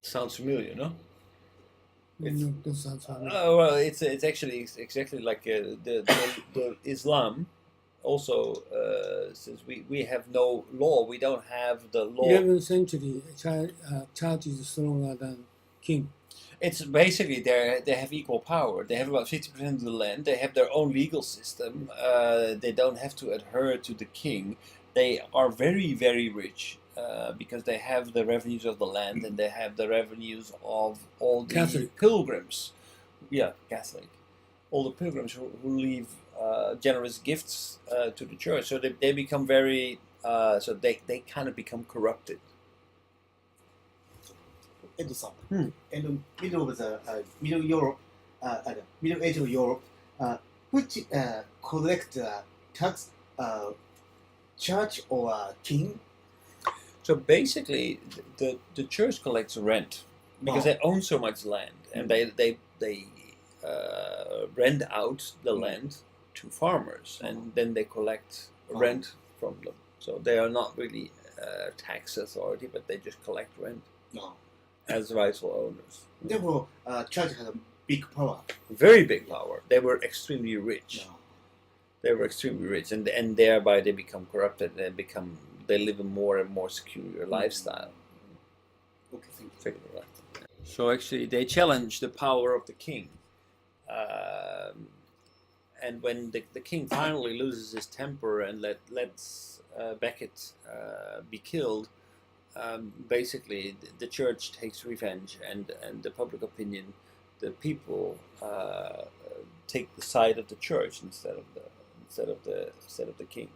Sounds familiar, no? It's No, don't sound familiar. well, it's actually exactly like the Islam. Also, since we have no law, we don't have the law. 11th century, Charge is stronger than king. It's basically they have equal power. They have about 50% of the land. They have their own legal system. They don't have to adhere to the king. They are very, very rich because they have the revenues of the land and they have the revenues of all the Catholic. pilgrims. Yeah, Catholic. All the pilgrims who leave generous gifts to the church. So they become very, so they kind of become corrupted. エドさん、Hmm. in the middle of the Middle Europe, Middle Age of Europe, which collect tax, church or king? So basically, the church collects rent because Wow. they own so much land, and they rent out the land to farmers, and then they collect rent from them. So they are not really tax authority, but they just collect rent No. as rightful owners. Therefore, church has a big power. Very big power. They were extremely rich. No. They were extremely rich, and thereby they become corrupted. They live a more and more secure lifestyle. Okay, thank you. So actually, they challenge the power of the king. And when the king finally loses his temper and lets Becket be killed, basically the church takes revenge, and the public opinion, the people take the side of the church instead of the king.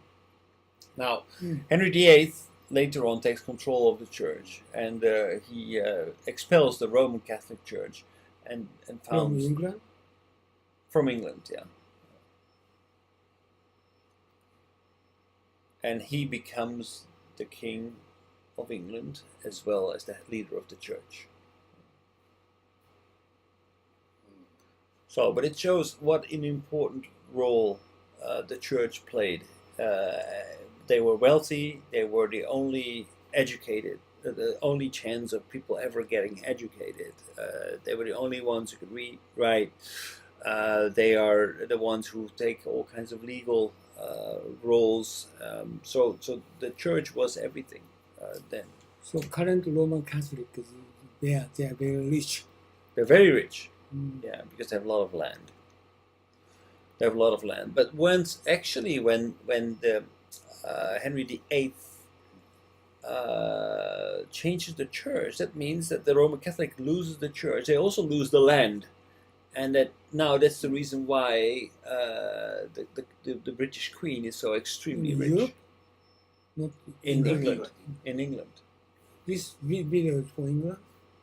Now, Henry VIII later on takes control of the church, and he expels the Roman Catholic Church and From founds England? from England, yeah. And he becomes the king of England as well as the leader of the church. So, but it shows what an important role the church played. They were wealthy. They were the only educated, the only chance of people ever getting educated. They were the only ones who could read, write. They are the ones who take all kinds of legal roles. So the church was everything then. So current Roman Catholics, they are very rich. They're very rich. Mm. Yeah, because they have a lot of land. They have a lot of land. But when the Henry VIII changes the church, that means that the Roman Catholic loses the church. They also lose the land, and that's the reason why the British Queen is so extremely In rich. Europe? Not In England. England. In England. This video is for England?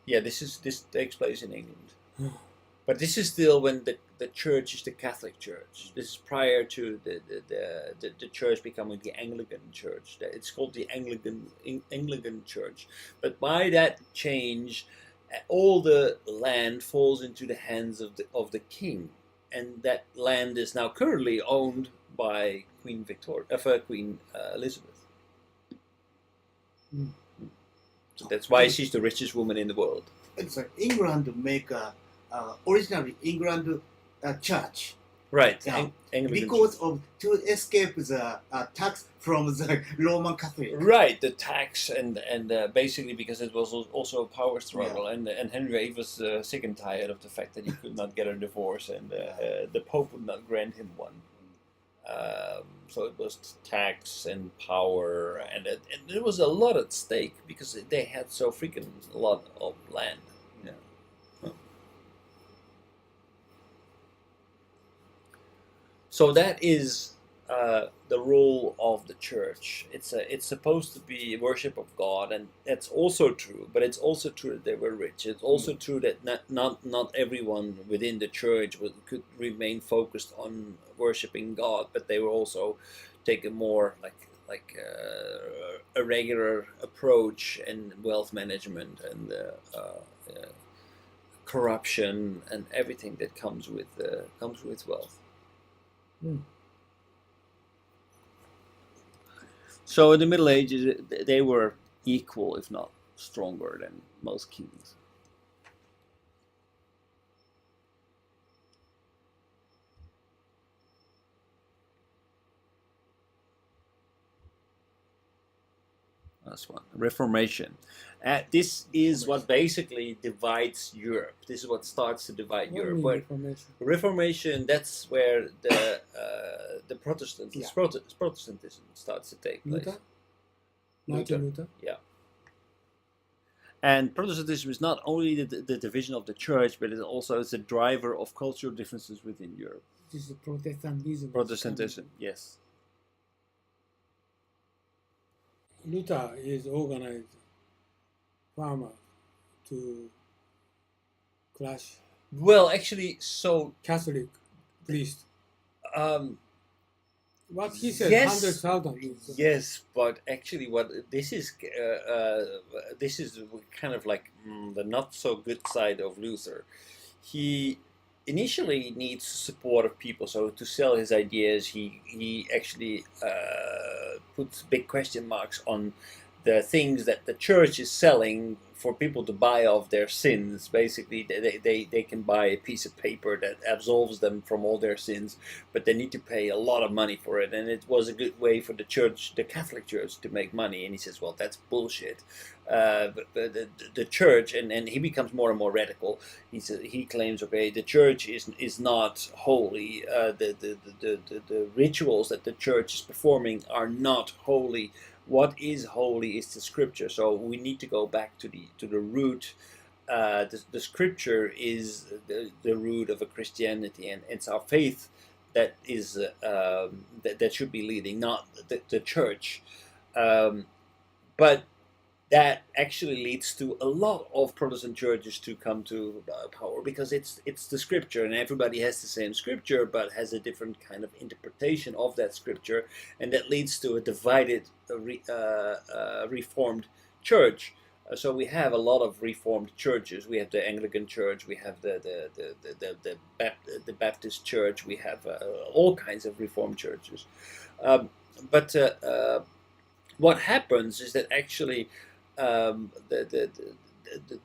Yeah, this takes place in England. Oh. But this is still when the church is the Catholic Church. This is prior to the church becoming the Anglican Church. It's called the Anglican Church. But by that change, all the land falls into the hands of the king, and that land is now currently owned by Queen Elizabeth. Mm. So that's why she's the richest woman in the world. It's England make originally England church. Right. Yeah. Anglican Because of to escape the tax from the Roman Catholic. Right, the tax and basically because it was also a power struggle, Yeah. and Henry VIII was sick and tired of the fact that he could not get a divorce, and the Pope would not grant him one. So it was tax and power, and there was a lot at stake because they had so freaking a lot of land. Yeah. So that is the role of the church. It's supposed to be worship of God, and that's also true. But it's also true that they were rich. It's also true that not everyone within the church could remain focused on worshiping God, but they were also take a more like a regular approach in wealth management and corruption and everything that comes with wealth. Mm. So in the Middle Ages, they were equal, if not stronger, than most kings. Last one. Reformation. This is what basically divides Europe. This is what starts to divide What Europe. mean Where Reformation? Reformation, that's where the Yeah. Protestantism starts to take place. Luther? Martin Luther? Yeah. And Protestantism is not only the division of the church, but it also is a driver of cultural differences within Europe. This is Protestantism. Protestantism, yes. Luther is organized farmer to clash Well, actually, so Catholic priest. um, What he said, Yes. 100,000. yes, but actually, what this is kind of like the not so good side of Luther. He initially needs support of people, so to sell his ideas, he actually puts big question marks on the things that the church is selling for people to buy off their sins. Basically, they can buy a piece of paper that absolves them from all their sins, but they need to pay a lot of money for it. And it was a good way for the church, the Catholic Church, to make money. And he says, well, that's bullshit. But the church, and he becomes more and more radical. He claims, okay, the church is not holy. The rituals that the church is performing are not holy. What is holy is the scripture. So we need to go back to the root. The scripture is the root of a Christianity, and it's our faith that is that should be leading, not the church. But that actually leads to a lot of Protestant churches to come to power, because it's the scripture, and everybody has the same scripture but has a different kind of interpretation of that scripture, and that leads to a divided Reformed church. So we have a lot of Reformed churches. We have the Anglican Church, we have the Baptist Church, we have all kinds of Reformed churches. But what happens is that actually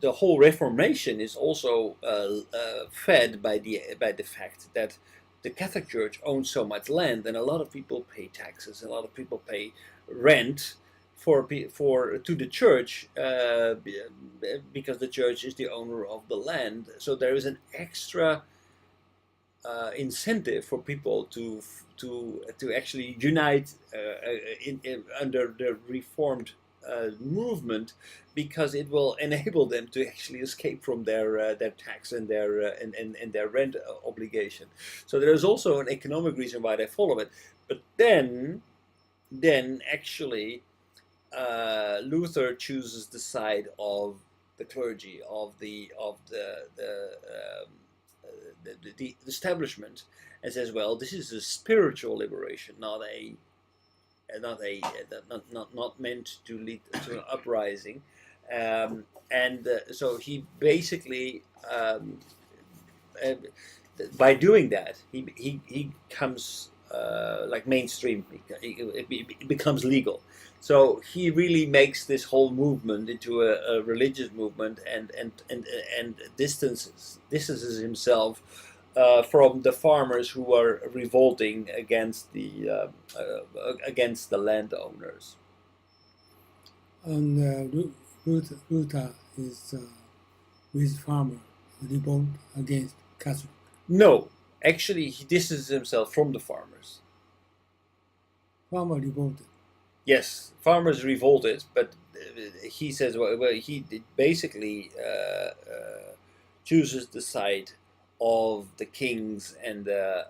the whole Reformation is also fed by the fact that the Catholic Church owns so much land, and a lot of people pay taxes, and a lot of people pay rent to the church because the church is the owner of the land. So there is an extra incentive for people to actually unite under the Reformed movement, because it will enable them to actually escape from their tax and their rent obligation. So there is also an economic reason why they follow it. But then actually Luther chooses the side of the clergy, of the establishment, and says, well, this is a spiritual liberation, not meant to lead to an uprising. So he basically, by doing that, he comes like mainstream. It becomes legal. So he really makes this whole movement into a religious movement, and distances himself from the farmers who are revolting against the landowners. And Luther is with farmer revolt against Catholic. No, actually, he distances himself from the farmers. Farmer revolted. Yes, farmers revolted, but he says, well, he basically chooses the side of the kings and the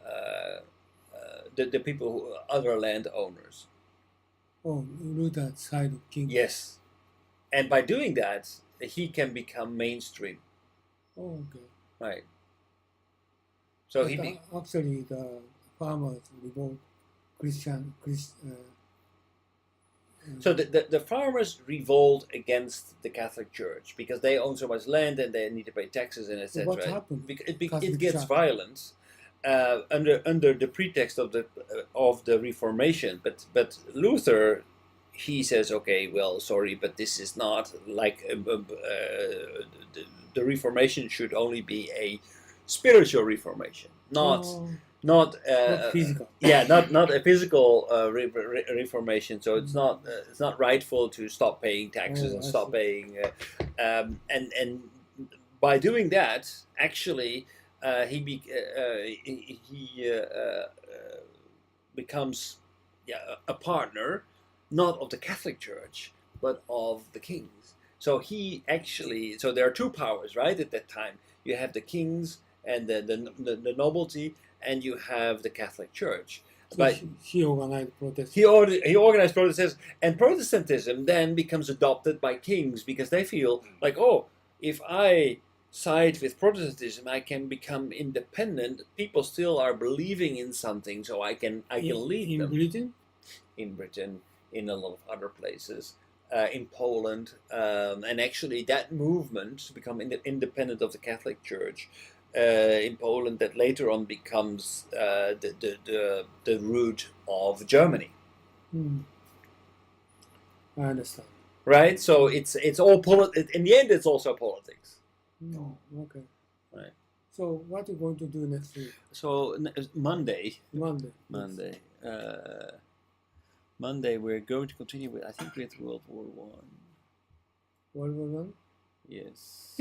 people who are other landowners. Oh, Luther's side of king. Yes, and by doing that, he can become mainstream. Oh, okay. Right. So But actually, the farmers revolt So the farmers revolt against the Catholic Church because they own so much land and they need to pay taxes and etc. What happened? It gets violent under the pretext of the Reformation. But Luther, he says, okay, well, sorry, but this is not like the Reformation should only be a spiritual Reformation, not not not physical. yeah, not a physical reformation. So it's not rightful to stop paying taxes and stop paying, and by doing that, actually, he becomes a partner, not of the Catholic Church, but of the kings. So so there are two powers, right? At that time, you have the kings and the nobility, and you have the Catholic Church. So But he organized protests. he organized Protestantism, and Protestantism then becomes adopted by kings because they feel like, oh, if I side with Protestantism, I can become independent. People still are believing in something, so I can lead them. Britain? In Britain, in a lot of other places, in Poland, and actually that movement to become independent of the Catholic Church in Poland, that later on becomes the root of Germany. I understand. Right, so it's all in the end, it's also politics. Okay. Right. So what are you going to do next week? So Monday, Monday. Monday we're going to continue with, I think, with World War One. World War One? Yes.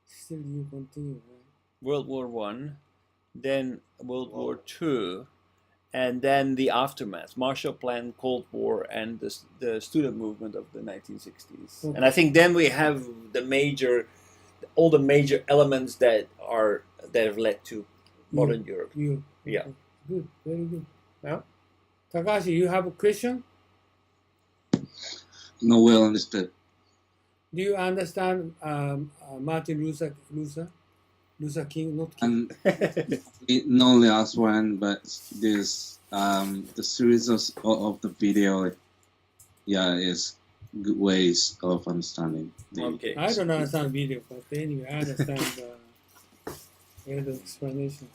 Still you continue, right? World War One, then World War Two, and then the aftermath, Marshall Plan, Cold War, and the student movement of the 1960s. Okay. And I think then we have all the major elements that have led to modern Europe. Yeah. Okay. Good, very good. Yeah. Takashi, you have a question? No, well understood. Do you understand Martin Luther King, not King? It not only asked one, but this the series of the video, is good ways of understanding. Okay. I don't understand video, but anyway, I understand the explanation.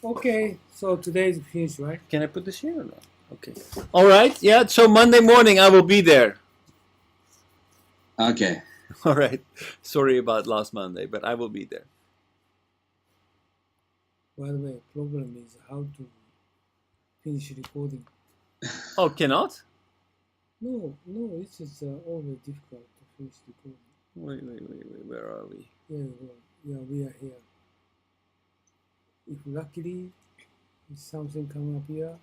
Okay, so today is finished, right? Can I put this here or not? Okay. All right. Yeah. So Monday morning I will be there. Okay. All right. Sorry about last Monday, but I will be there. By the way, problem is how to finish recording. Oh, cannot? No, it's just always difficult to finish recording. Wait. Where are we? Yeah, we are here. If luckily something come up here.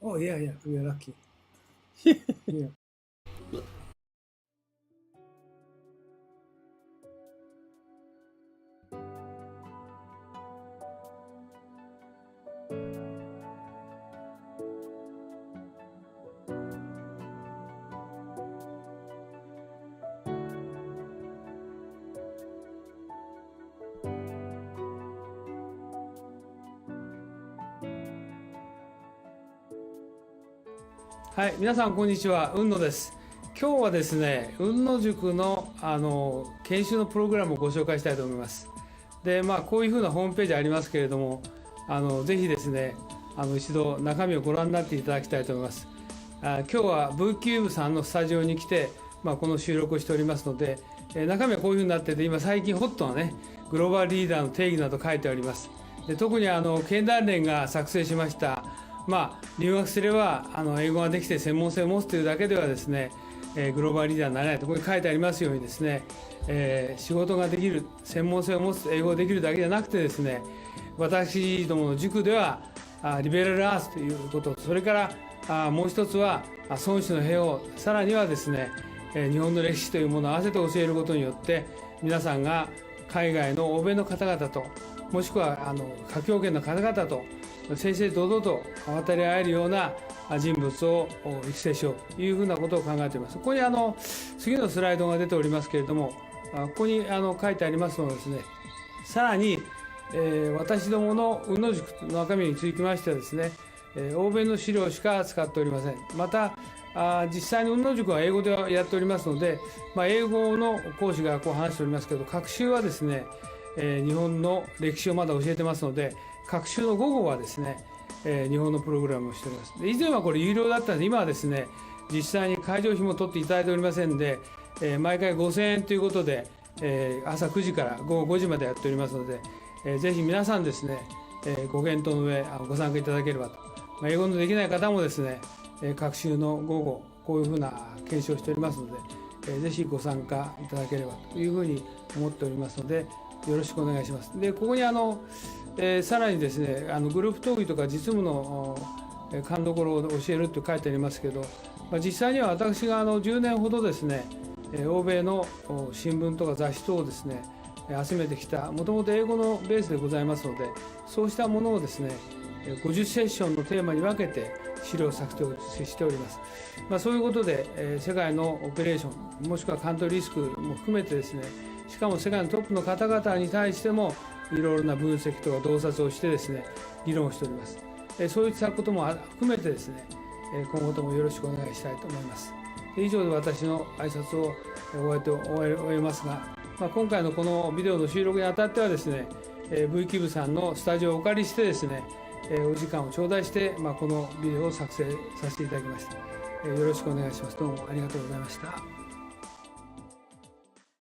Oh yeah, we are lucky. Yeah.はい、皆さんこんにちは、雲野です。今日はですね、雲野塾の研修のプログラムをご紹介したいと思います。で、こういうふうなホームページありますけれども、ぜひですね、一度中身をご覧になっていただきたいと思います。今日はブーキューブさんのスタジオに来て、この収録をしておりますので、中身はこういうふうになってて、今最近ホットなね、グローバルリーダーの定義など書いてあります。で、特に経団連が作成しました、留学すれば英語ができて専門性を持つというだけではですね、グローバルリーダーになれないとここに書いてありますようにですね、仕事ができる、専門性を持つ、英語ができるだけじゃなくてですね、私どもの塾ではリベラルアーツということ、それからもう一つは孫子の兵法、さらにはですね、日本の歴史というものを合わせて教えることによって皆さんが海外の欧米の方々と、もしくは華僑圏の方々と正々堂々と渡り合えるような人物を育成しようというふうなことを考えています。ここに次のスライドが出ておりますけれども、ここに書いてありますのはですね、さらに、私どもの雲野塾の中身につきましてはですね、欧米の資料しか使っておりません。また実際に雲野塾は英語でやっておりますので、英語の講師がこう話しておりますけど、学習はですね、日本の歴史をまだ教えてますので、学習の午後はですね、日本のプログラムをしております。以前はこれ有料だったので、今はですね、実際に会場費も取っていただいておりませんで、毎回5000円ということで、朝9時から午後5時までやっておりますので、ぜひ皆さんですね、ご検討の上ご参加いただければと、英語のできない方もですね、各週の午後こういうふうな検証をしておりますので、ぜひご参加いただければというふうに思っておりますので、よろしくお願いします。で、ここにさらにですね、グループ討議とか実務の勘どころを教えると書いてありますけど、実際には私が10年ほどですね、欧米の新聞とか雑誌等をですね、集めてきた、もともと英語のベースでございますので、そうしたものをですね、50セッションのテーマに分けて資料作成をしております。そういうことで、世界のオペレーション、もしくはカントリーリスクも含めてですね、しかも世界のトップの方々に対しても、いろいろな分析とか洞察をしてですね、議論をしております。そういったことも含めてですね、今後ともよろしくお願いしたいと思います。以上で私の挨拶を終えますが、今回のこのビデオの収録にあたってはですね、V キューブさんのスタジオをお借りしてですね、お時間を頂戴して、このビデオを作成させていただきました。よろしくお願いします。どうもありがとうございました。